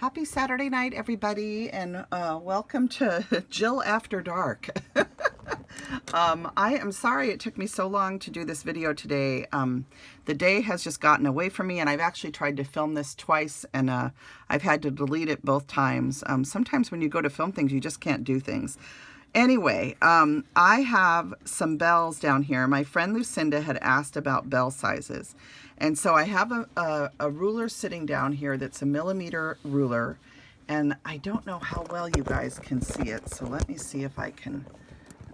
Happy Saturday night, everybody, and welcome to Jill After Dark. I am sorry it took me so long to do this video today. The day has just gotten away from me, and I've actually tried to film this twice, and I've had to delete it both times. Sometimes when you go to film things, you just can't do things. Anyway, I have some bells down here. My friend Lucinda had asked about bell sizes. And so I have a ruler sitting down here that's a millimeter ruler. And I don't know how well you guys can see it. So let me see if I can.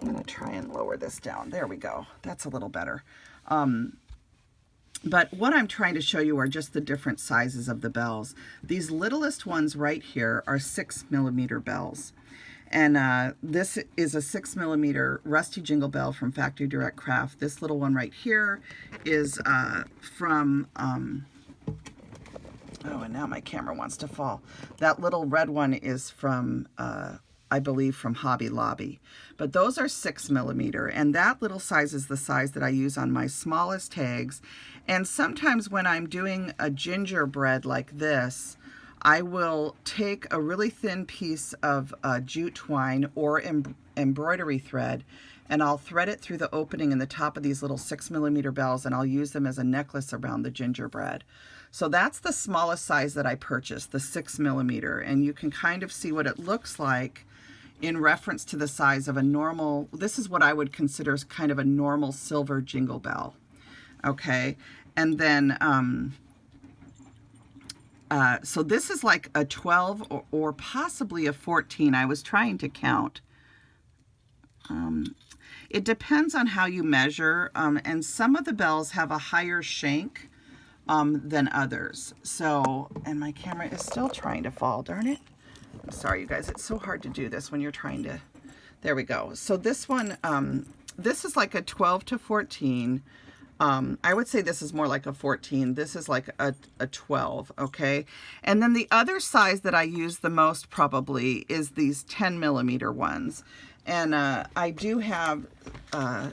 I'm going to try and lower this down. There we go. That's a little better. But what I'm trying to show you are just the different sizes of the bells. These littlest ones right here are 6 millimeter bells. And this is a 6 millimeter rusty jingle bell from Factory Direct Craft. This little one right here is from, oh, and now my camera wants to fall. That little red one is from, I believe, from Hobby Lobby. But those are 6 millimeter, and that little size is the size that I use on my smallest tags. And sometimes when I'm doing a gingerbread like this, I will take a really thin piece of jute twine or embroidery thread, and I'll thread it through the opening in the top of these little 6 millimeter bells, and I'll use them as a necklace around the gingerbread. So that's the smallest size that I purchased, the 6 millimeter, and you can kind of see what it looks like in reference to the size of a normal, this is what I would consider kind of a normal silver jingle bell. Okay, and then so this is like a 12 or possibly a 14. I was trying to count. It depends on how you measure, and some of the bells have a higher shank than others. So, and my camera is still trying to fall, darn it. I'm sorry, you guys. It's so hard to do this when you're trying to, there we go. So this one, this is like a 12 to 14. I would say this is more like a 14. This is like a 12, okay? And then the other size that I use the most probably is these 10 millimeter ones. And I do have,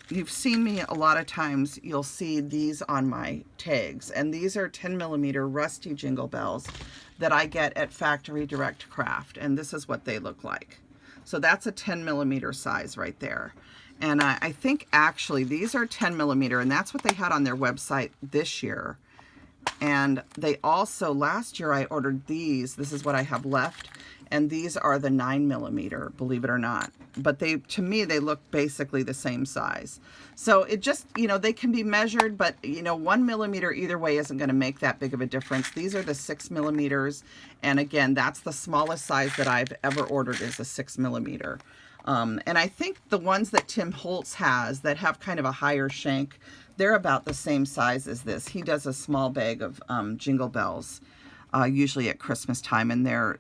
you've seen me a lot of times, you'll see these on my tags. And these are 10 millimeter rusty jingle bells that I get at Factory Direct Craft. And this is what they look like. So that's a 10 millimeter size right there. And I think actually these are 10 millimeter, and that's what they had on their website this year. And they also, last year I ordered these. This is what I have left. And these are the 9 millimeter, believe it or not. But they, to me, they look basically the same size. So it just, you know, they can be measured, but, you know, 1 millimeter either way isn't going to make that big of a difference. These are the 6 millimeters. And again, that's the smallest size that I've ever ordered is a 6 millimeter. And I think the ones that Tim Holtz has that have kind of a higher shank, they're about the same size as this. He does a small bag of jingle bells, usually at Christmas time, and they're,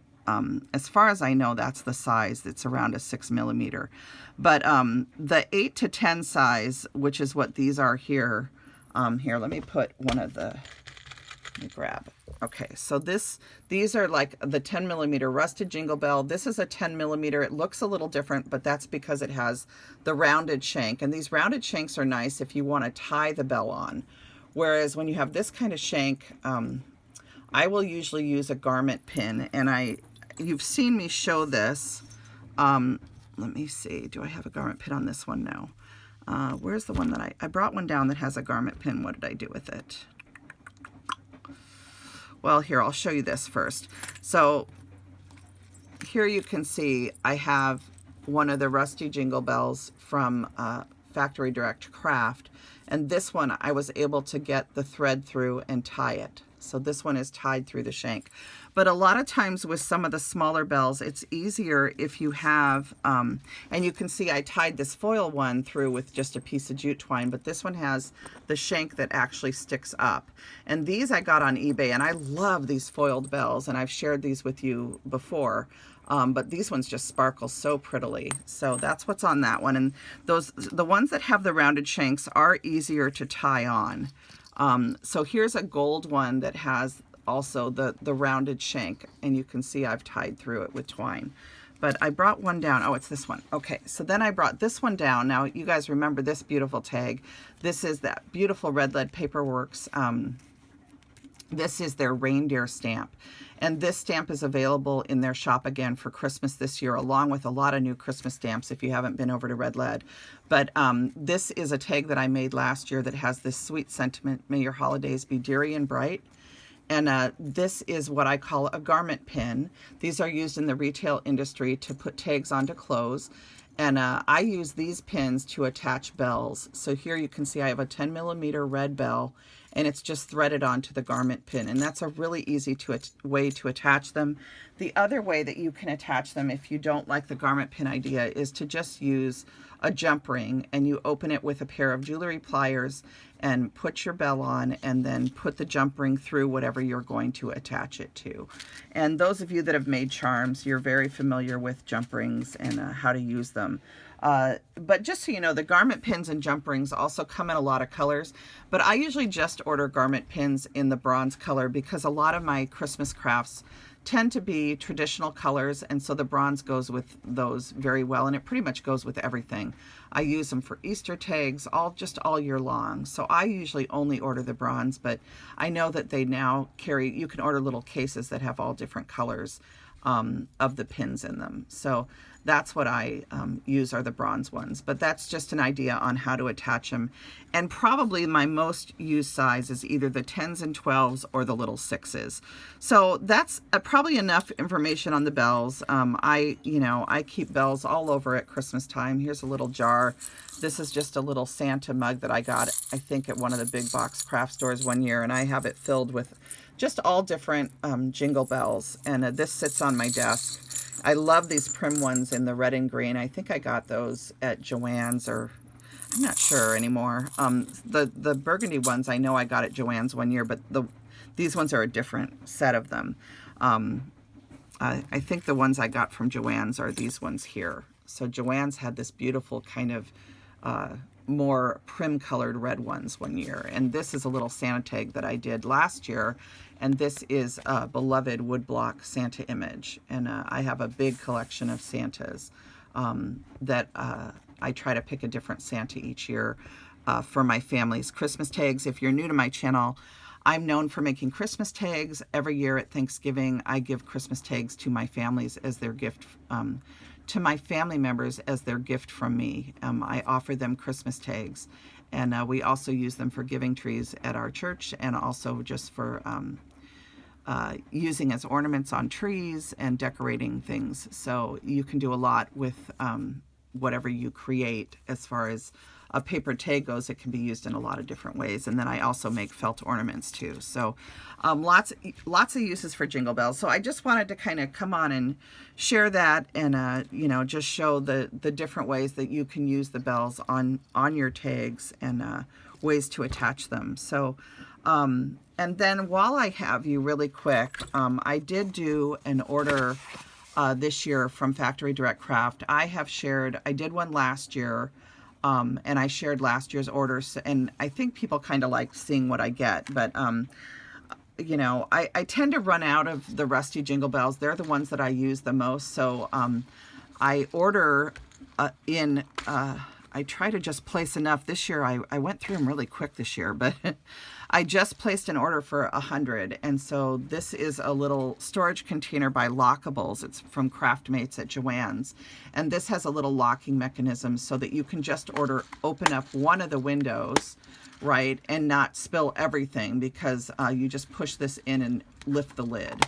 as far as I know, that's the size. It's around a 6 millimeter. But the 8 to 10 size, which is what these are here, here, let me put one of the, let me grab. Okay, so these are like the 10 millimeter rusted jingle bell. This is a 10 millimeter. It looks a little different, but that's because it has the rounded shank. And these rounded shanks are nice if you want to tie the bell on. Whereas when you have this kind of shank, I will usually use a garment pin. And you've seen me show this. Let me see, do I have a garment pin on this one? No. Where's the one that I brought one down that has a garment pin. What did I do with it? Well, here, I'll show you this first. So here you can see I have one of the rusty jingle bells from Factory Direct Craft. And this one, I was able to get the thread through and tie it. So this one is tied through the shank. But a lot of times with some of the smaller bells, it's easier if you have, and you can see I tied this foil one through with just a piece of jute twine, but this one has the shank that actually sticks up. And these I got on eBay, and I love these foiled bells, and I've shared these with you before. But these ones just sparkle so prettily. So that's what's on that one. And the ones that have the rounded shanks are easier to tie on. So here's a gold one that has also the rounded shank, and you can see I've tied through it with twine. But I brought one down. Oh, it's this one. Okay, so then I brought this one down. Now, you guys remember this beautiful tag. This is that beautiful Red Lead Paperworks This is their reindeer stamp. And this stamp is available in their shop again for Christmas this year, along with a lot of new Christmas stamps if you haven't been over to Red Lead. But this is a tag that I made last year that has this sweet sentiment, may your holidays be deary and bright. And this is what I call a garment pin. These are used in the retail industry to put tags onto clothes. And I use these pins to attach bells. So here you can see I have a 10mm red bell, and it's just threaded onto the garment pin. And that's a really easy way to attach them. The other way that you can attach them if you don't like the garment pin idea is to just use a jump ring, and you open it with a pair of jewelry pliers and put your bell on, and then put the jump ring through whatever you're going to attach it to. And those of you that have made charms, you're very familiar with jump rings and how to use them. But just so you know, the garment pins and jump rings also come in a lot of colors, but I usually just order garment pins in the bronze color because a lot of my Christmas crafts tend to be traditional colors, and so the bronze goes with those very well, and it pretty much goes with everything. I use them for Easter tags just all year long, so I usually only order the bronze, but I know that they now carry, you can order little cases that have all different colors of the pins in them. So that's what I use, are the bronze ones, but that's just an idea on how to attach them. And probably my most used size is either the 10s and 12s or the little 6s. So that's probably enough information on the bells. I keep bells all over at Christmas time. Here's a little jar. This is just a little Santa mug that I got, I think, at one of the big box craft stores one year, and I have it filled with just all different jingle bells, and this sits on my desk. I love these prim ones in the red and green. I think I got those at Joann's, or I'm not sure anymore. The burgundy ones I know I got at Joann's one year, but these ones are a different set of them. I think the ones I got from Joann's are these ones here. So Joann's had this beautiful kind of more prim colored red ones one year, and this is a little Santa tag that I did last year, and this is a beloved woodblock Santa image, and I have a big collection of Santas that I try to pick a different Santa each year for my family's Christmas tags. If you're new to my channel, I'm known for making Christmas tags. Every year at Thanksgiving, I give Christmas tags to my families as their gift, to my family members as their gift from me. I offer them Christmas tags, and we also use them for giving trees at our church, and also just for using as ornaments on trees and decorating things. So you can do a lot with whatever you create. As far as a paper tag goes, it can be used in a lot of different ways. And then I also make felt ornaments too. So lots of uses for jingle bells. So I just wanted to kind of come on and share that, and just show the different ways that you can use the bells on your tags, and ways to attach them. So and then while I have you, really quick, I did do an order this year from Factory Direct Craft. I did one last year, and I shared last year's orders, and I think people kind of like seeing what I get, but I tend to run out of the rusty jingle bells. They're the ones that I use the most. So I order I try to just place enough. This year I went through them really quick this year, but I just placed an order for 100. And so this is a little storage container by Lockables. It's from Craftmates at Joann's. And this has a little locking mechanism so that you can just open up one of the windows, right, and not spill everything, because you just push this in and lift the lid.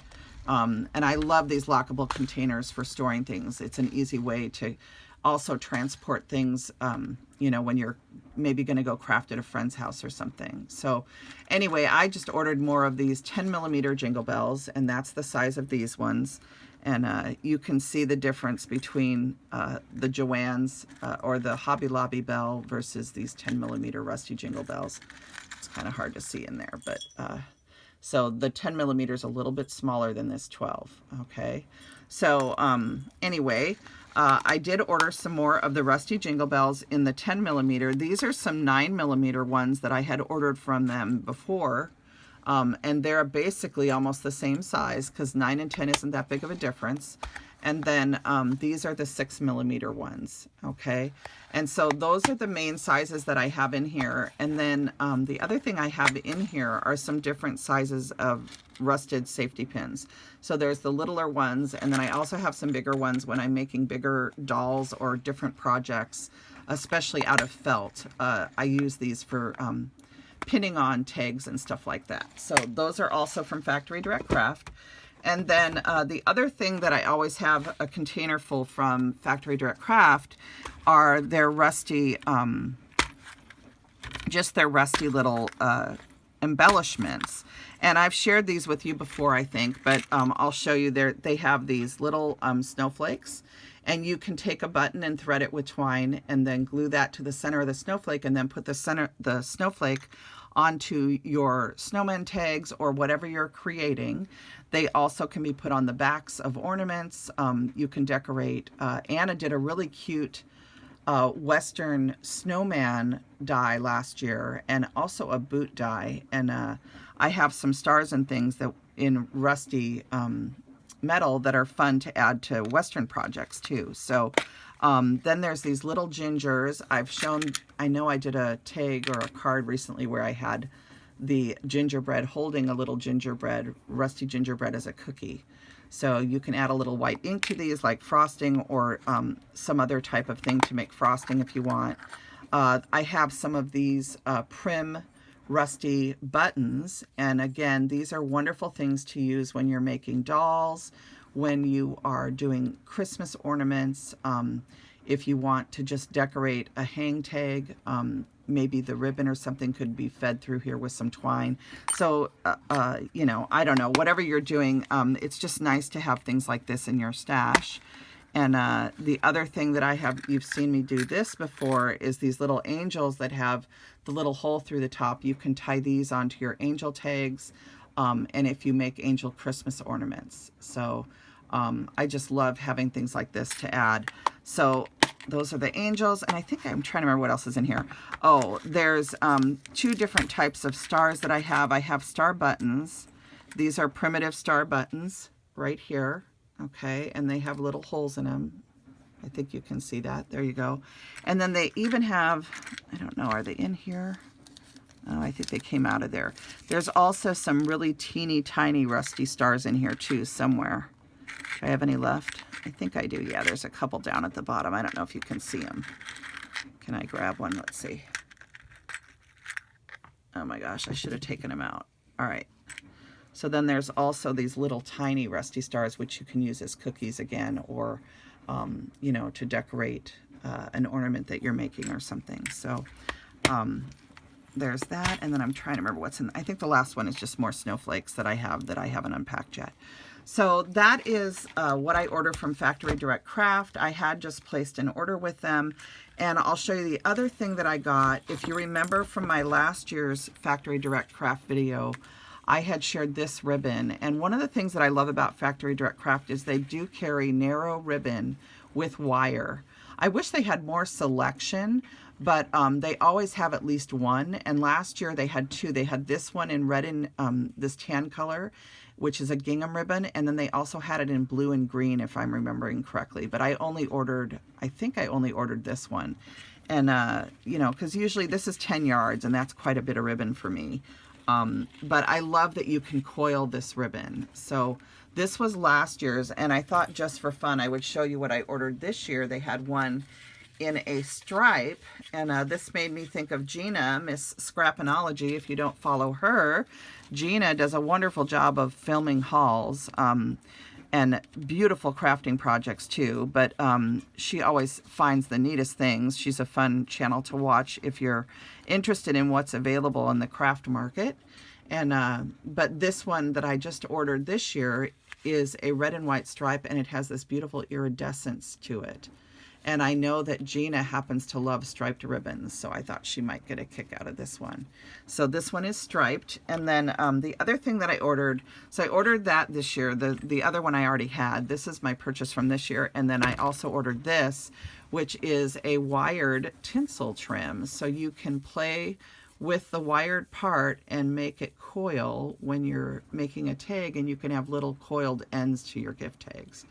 And I love these lockable containers for storing things. It's an easy way to also transport things, when you're maybe going to go craft at a friend's house or something. So anyway, I just ordered more of these 10mm jingle bells, and that's the size of these ones. And you can see the difference between the Joann's or the Hobby Lobby bell versus these 10mm rusty jingle bells. It's kind of hard to see in there, but so the 10mm is a little bit smaller than this 12. Okay, so anyway, I did order some more of the rusty jingle bells in the 10mm. These are some 9mm ones that I had ordered from them before. And they're basically almost the same size, because 9 and 10 isn't that big of a difference. And then these are the 6mm ones, okay? And so those are the main sizes that I have in here. And then the other thing I have in here are some different sizes of rusted safety pins. So there's the littler ones, and then I also have some bigger ones when I'm making bigger dolls or different projects, especially out of felt. I use these for pinning on tags and stuff like that. So those are also from Factory Direct Craft. And then the other thing that I always have a container full from Factory Direct Craft are their rusty, just their rusty little embellishments. And I've shared these with you before, I think, but I'll show you there. They have these little snowflakes, and you can take a button and thread it with twine and then glue that to the center of the snowflake, and then put the snowflake onto your snowman tags or whatever you're creating. They also can be put on the backs of ornaments. You can decorate. Anna did a really cute Western snowman die last year, and also a boot die. And I have some stars and things that in rusty metal that are fun to add to Western projects too. So then there's these little gingers. I've shown, I know I did a tag or a card recently where I had the gingerbread holding a little gingerbread, rusty gingerbread as a cookie. So you can add a little white ink to these, like frosting, or some other type of thing to make frosting if you want. I have some of these Prim rusty buttons, and again, these are wonderful things to use when you're making dolls, when you are doing Christmas ornaments, if you want to just decorate a hang tag, maybe the ribbon or something could be fed through here with some twine. So, you know, I don't know, whatever you're doing, it's just nice to have things like this in your stash. And the other thing that I have, you've seen me do this before, is these little angels that have the little hole through the top. You can tie these onto your angel tags, and if you make angel Christmas ornaments. So I just love having things like this to add. So those are the angels, and I think I'm trying to remember what else is in here. Oh, there's two different types of stars that I have. I have star buttons. These are primitive star buttons right here. Okay, and they have little holes in them. I think you can see that. There you go. And then they even have, I don't know, are they in here? Oh, I think they came out of there. There's also some really teeny tiny rusty stars in here too somewhere. Do I have any left? I think I do. Yeah, there's a couple down at the bottom. I don't know if you can see them. Can I grab one? Let's see. Oh my gosh, I should have taken them out. All right. So then there's also these little tiny rusty stars, which you can use as cookies again, or, you know, to decorate an ornament that you're making or something. So there's that. And then I'm trying to remember what's in. I think the last one is just more snowflakes that I haven't unpacked yet. So that is what I ordered from Factory Direct Craft. I had just placed an order with them. And I'll show you the other thing that I got. If you remember from my last year's Factory Direct Craft video, I had shared this ribbon. And one of the things that I love about Factory Direct Craft is they do carry narrow ribbon with wire. I wish they had more selection, but they always have at least one. And last year they had two. They had this one in red and this tan color, which is a gingham ribbon. And then they also had it in blue and green, if I'm remembering correctly. But I think I only ordered this one. And, you know, because usually this is 10 yards and that's quite a bit of ribbon for me. But I love that you can coil this ribbon. So this was last year's, and I thought just for fun I would show you what I ordered this year. They had one in a stripe, and this made me think of Gina, Miss Scrapinology. If you don't follow her, Gina does a wonderful job of filming hauls and beautiful crafting projects too, but she always finds the neatest things. She's a fun channel to watch if you're interested in what's available in the craft market. And but this one that I just ordered this year is a red and white stripe, and it has this beautiful iridescence to it. And I know that Gina happens to love striped ribbons, so I thought she might get a kick out of this one. So this one is striped. And then the other thing that I ordered, so I ordered that this year. The other one I already had. This is my purchase from this year. And then I also ordered this, which is a wired tinsel trim. So you can play with the wired part and make it coil when you're making a tag, and you can have little coiled ends to your gift tags.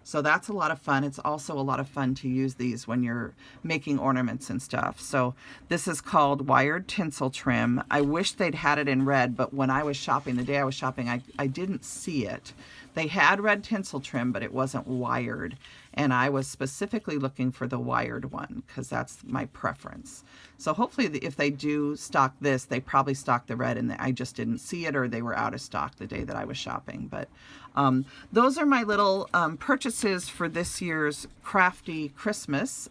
So that's a lot of fun. It's also a lot of fun to use these when you're making ornaments and stuff. So this is called Wired Tinsel Trim. I wish they'd had it in red, but when I was shopping, the day I was shopping, I didn't see it. They had red tinsel trim, but it wasn't wired. And I was specifically looking for the wired one because that's my preference. So hopefully if they do stock this, they probably stock the red and I just didn't see it, or they were out of stock the day that I was shopping. But those are my little purchases for this year's crafty Christmas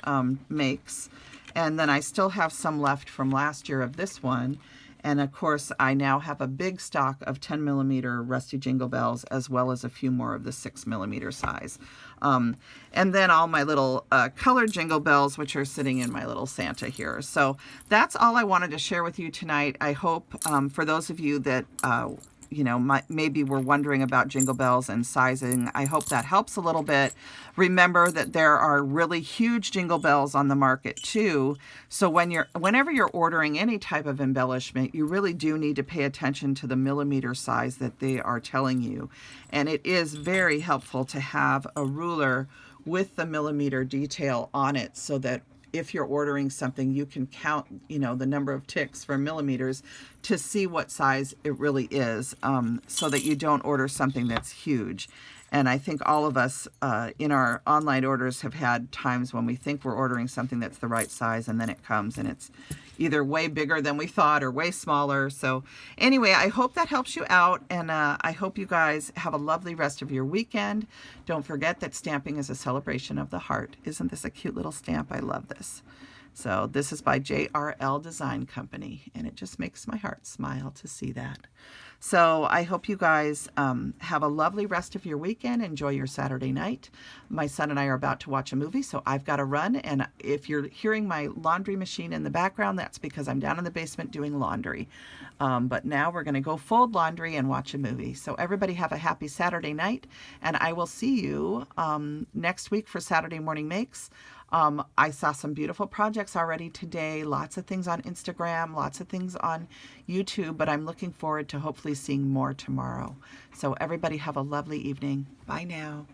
makes. And then I still have some left from last year of this one. And of course, I now have a big stock of 10 millimeter rusty jingle bells, as well as a few more of the 6 millimeter size. And then all my little colored jingle bells, which are sitting in my little Santa here. So that's all I wanted to share with you tonight. I hope for those of you that you know, maybe we're wondering about jingle bells and sizing, I hope that helps a little bit. Remember that there are really huge jingle bells on the market too. So whenever you're ordering any type of embellishment, you really do need to pay attention to the millimeter size that they are telling you. And it is very helpful to have a ruler with the millimeter detail on it, so that if you're ordering something, you can count, you know, the number of ticks for millimeters to see what size it really is, so that you don't order something that's huge. And I think all of us in our online orders have had times when we think we're ordering something that's the right size, and then it comes and it's either way bigger than we thought or way smaller. So anyway, I hope that helps you out, and I hope you guys have a lovely rest of your weekend. Don't forget that stamping is a celebration of the heart. Isn't this a cute little stamp? I love this. So this is by JRL Design Company, and it just makes my heart smile to see that. So I hope you guys have a lovely rest of your weekend. Enjoy your Saturday night. My son and I are about to watch a movie, so I've got to run. And if you're hearing my laundry machine in the background, that's because I'm down in the basement doing laundry. But now we're going to go fold laundry and watch a movie. So everybody have a happy Saturday night, and I will see you next week for Saturday Morning Makes. I saw some beautiful projects already today, lots of things on Instagram, lots of things on YouTube, but I'm looking forward to hopefully seeing more tomorrow. So everybody have a lovely evening. Bye now.